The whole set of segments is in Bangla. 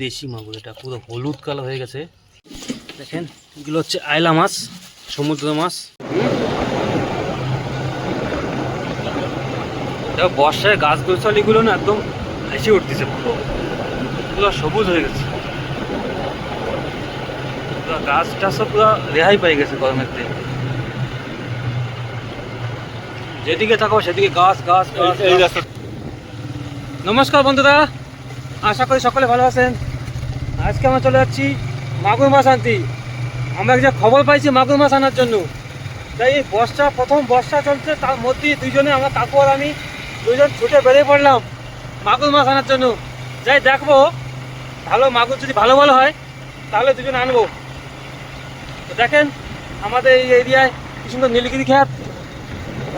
দেশি মাগুর, এটা পুরো হলুদ কালার হয়ে গেছে। দেখেন এগুলো হচ্ছে আইলা মাছ, সমুদ্র মাছ। দেখো বর্ষায় গাছ গোছালিগুলো না একদম ভেসে উঠতেছে, পুরো পুরো সবুজ হয়ে গেছে। পুরো গাছটা সব পুরো রেহাই পাই গেছে গরমের থেকে। যেদিকে থাকো সেদিকে গাছ গাছ গাছ। নমস্কার বন্ধুরা, আশা করি সকলে ভালো আছেন। আজকে আমরা চলে যাচ্ছি মাগুর মাছ আনতে। আমরা যে খবর পাইছি মাগুর মাছ আনার জন্য, তাই এই প্রথম বর্ষা চলছে, তার মধ্যেই দুইজনে আমার কাকু আর আমি দুইজন ছুটে বেরিয়ে পড়লাম মাগুর মাছ আনার জন্য। যাই দেখবো ভালো মাগুর যদি ভালো ভালো হয় তাহলে দুজন আনবো। তো দেখেন আমাদের এই এরিয়ায় কি সুন্দর নীলগিরি খ্যাত,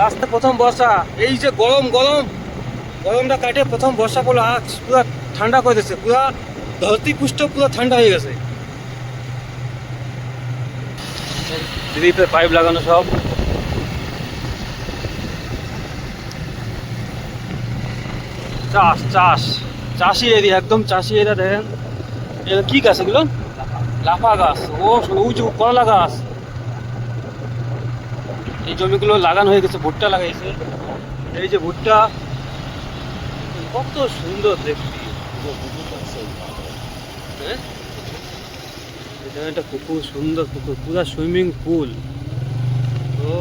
রাস্তা প্রথম বর্ষা। এই যে গরমটা কাটে প্রথম বর্ষা পড়লো, আজ পুরো ঠান্ডা করে দিচ্ছে, পুরো ধরতি পুষ্ট পুরো ঠান্ডা হয়ে গেছে। ডিপে পাইপ লাগানো সব। চাষি এরিয়া, একদম চাষি এরিয়া। দেখেন এটা কি গাছ, এগুলো লাফা গাছ, উঁচু করলা গাছ। এই জমিগুলো লাগানো হয়ে গেছে, ভুট্টা লাগাইছে। এই যে ভুট্টা, কত সুন্দর দেখতে। এখানে একটা পুকুর, সুন্দর পুকুর, পুরা সুইমিং পুল। ও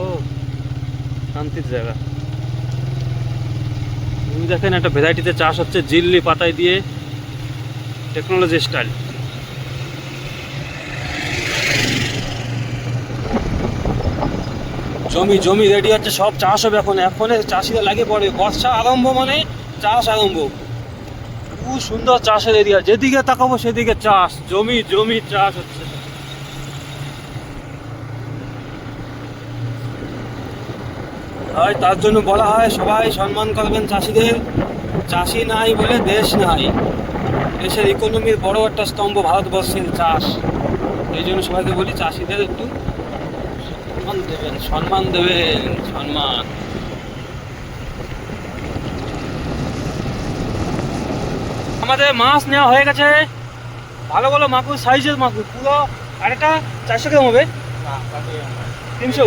শান্তির জায়গা। দেখেন একটা ভ্যারাইটিতে চাষ হচ্ছে, জিল্লি পাতায় দিয়ে, টেকনোলজি স্টাইল। জমি রেডি হচ্ছে, সব চাষ হবে এখন। চাষিরা লাগে পড়ে, বর্ষা আরম্ভ মানে চাষ আরম্ভ। খুব সুন্দর চাষের এরিয়া, যেদিকে তাকাবো সেদিকে চাষ, জমি চাষ হচ্ছে। তার জন্য বলা হয় সবাই সম্মান করবেন চাষিদের। চাষি নাই বলে দেশ নাই। দেশের ইকোনমির বড় একটা স্তম্ভ ভারতবর্ষের চাষ। এই জন্য সবাইকে বলি চাষিদের একটু সম্মান দেবেন। আমাদের মাছ নেওয়া হয়ে গেছে, ভালো ভালো মাগুর, সাইজের মাগুর পুরো। আর এটা 400 গ্রাম হবে, 300,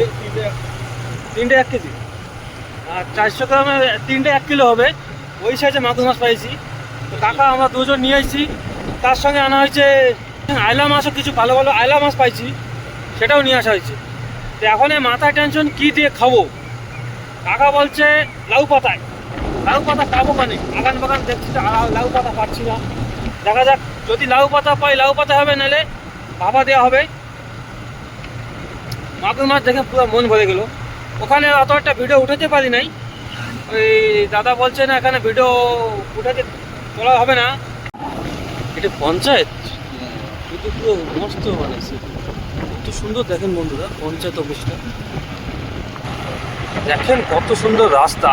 তিনটে 1 কেজি। আর 400 গ্রামে তিনটে 1 কিলো হবে, ওই সাইজে মাগুর মাছ পাইছি। তো কাকা আমরা দুজন নিয়ে আসছি, তার সঙ্গে আনা হয়েছে আইলা মাছও, কিছু ভালো ভালো আইলা মাছ পাইছি, সেটাও নিয়ে আসা হয়েছে। তো এখন এই মাথায় টেনশন কি দিয়ে খাবো। কাকা বলছে লাউ পাতা পাবো মানে, আগান বাগান দেখছি তো লাউ পাতা পাচ্ছি না। দেখা যাক, যদি লাউ পাতা পাই লাউ পাতা হবে, নাহলে ভাপা দেওয়া হবে। মাগুর মাছ দেখে পুরো মন ভরে গেল। ওখানে অত একটা ভিডিও উঠাতে পারি নাই, ওই দাদা বলছে না এখানে ভিডিও উঠাতে তোলা হবে না। এটা পঞ্চায়েত, কিন্তু পুরো মস্ত বানাইছে, কত সুন্দর। দেখেন বন্ধুরা পঞ্চায়েত অফিসটা, দেখেন কত সুন্দর রাস্তা।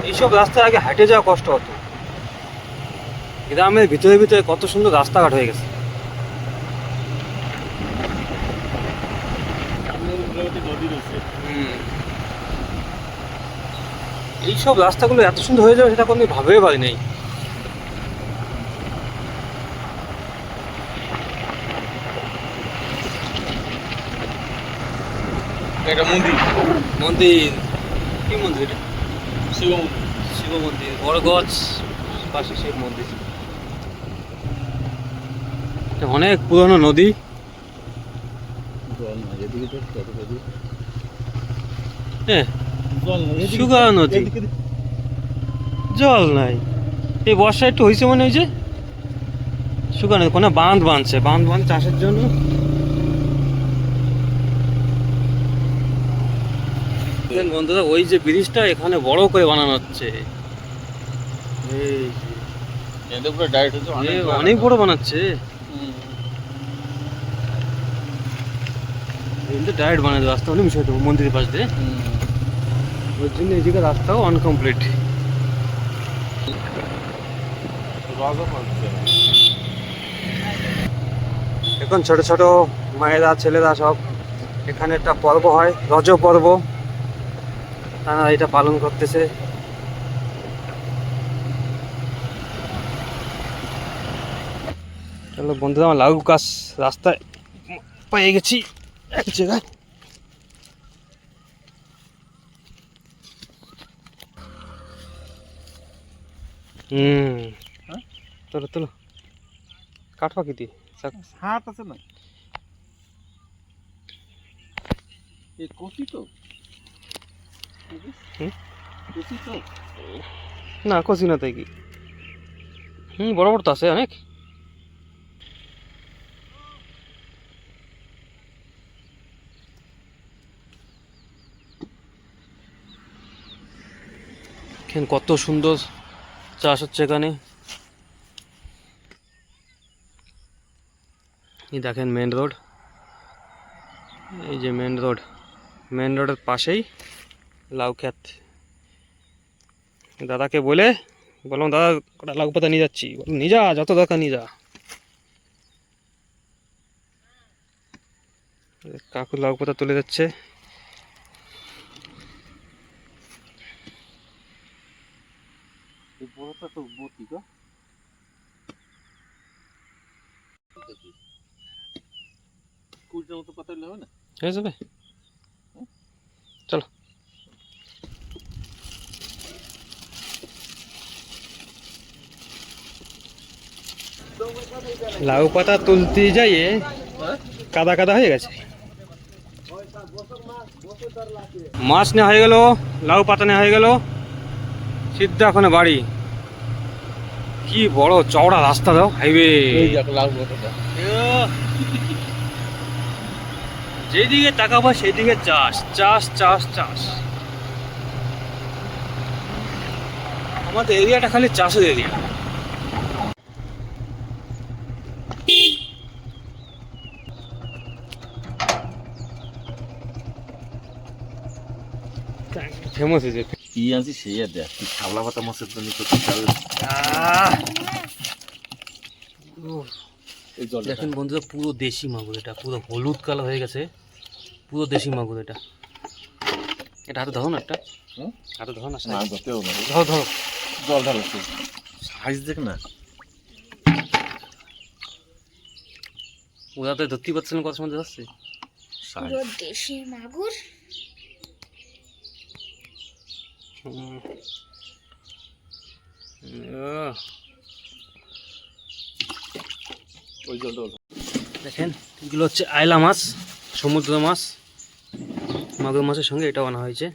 এইসব রাস্তায় আগে হেঁটে যাওয়া কষ্ট হতো, গ্রামের ভিতরে কত সুন্দর রাস্তাঘাট হয়ে গেছে। এইসব রাস্তাগুলো এত সুন্দর হয়ে যাবে সেটা কোনো ভাবেই পারি নাই। একটা মন্দির কি মন্দির? এটা শিব মন্দির, বড় গাছ পাশে শিব মন্দির। অনেক পুরনো নদী। শুকানো নদী, জল নাই। এই বর্ষা একটু হয়েছে মনে হয়েছে, শুকানো। কোনো বাঁধ বাঁধছে চাষের জন্য। বন্ধুরা ওই যে ব্রিজটা এখানে বড় করে বানানো হচ্ছে, অনেক বড় বানাচ্ছে। ডাইরেক্ট বানাতে রাস্তা অনেক মিশে দেবো মন্দিরের পাশ দিয়ে, ওই জন্য এই জায়গায় রাস্তাও আনকমপ্লিট। এখন ছোট ছোট মায়েরা ছেলেরা সব এখানে একটা পর্ব হয়, রজ পর্ব, তারা এটা পালন করতেছে। চলো বন্ধুরা, আমার লাউ গাছ রাস্তায় পেয়ে গেছি এক জায়গায়। হ্যাঁ? তোলো তোলো, কাটবা কি দিয়ে? হাত আছে না, এই কচি তো, কচি তো না কচি না, তাই কি? বড় বড় তো আছে অনেক। দেখেন কত সুন্দর চাষ হচ্ছে এখানে। এই দেখেন মেন রোড, এই যে মেন রোড, মেন রোডের পাশেই লাউ ক্ষেত। দাদাকে বললাম দাদা কটা লাউ পাতা নিয়ে যাচ্ছি, বললাম নিয়ে যা, যত দরকার নিয়ে যা। কাকু লাউ পাতা তুলে যাচ্ছে। বড়টা তো বটি গো, কুড়িটার মতো পাতা হলে হবে না? হয়ে যাবে, চলো। লাউ পাতা তুলতে যাইয়ে কাদা কাদা হয়ে গেছে। মাছ নেওয়া হয়ে গেল, লাউ পাতা নেওয়া হয়ে গেল, সিদ্ধা ওখানে বাড়ি। কি বড় চওড়া রাস্তা দাও, হাইওয়ে। লাউ পাতাটা যেদিকে তাকাবো সেদিকে চাষ চাষ চাষ চাষ। আমাদের এরিয়াটা খালি চাষের এরিয়া। ফেমাস হয়েছে। কি আনছি সেই আর দেখ, তুই শাপলা পাতা মাছের জন্য তো দেখেন বন্ধুরা, পুরো দেশি মাগুর, এটা পুরো হলুদ কালার হয়ে গেছে, পুরো দেশি মাগুর এটা। এটা হাতে ধরো না, একটা হাতে ধরো না, ধরো ধরো, জল ঢালছে সাইজ দেখ না। ওরা তো ধরতেই পারছে না, কত সময় যাচ্ছে। পুরো দেশি মাগুর। ওই জলটা দেখেন এগুলো হচ্ছে আয়লা মাছ, সমুদ্র মাছ। মাগুর মাছের সঙ্গে এটাও আনা হয়েছে।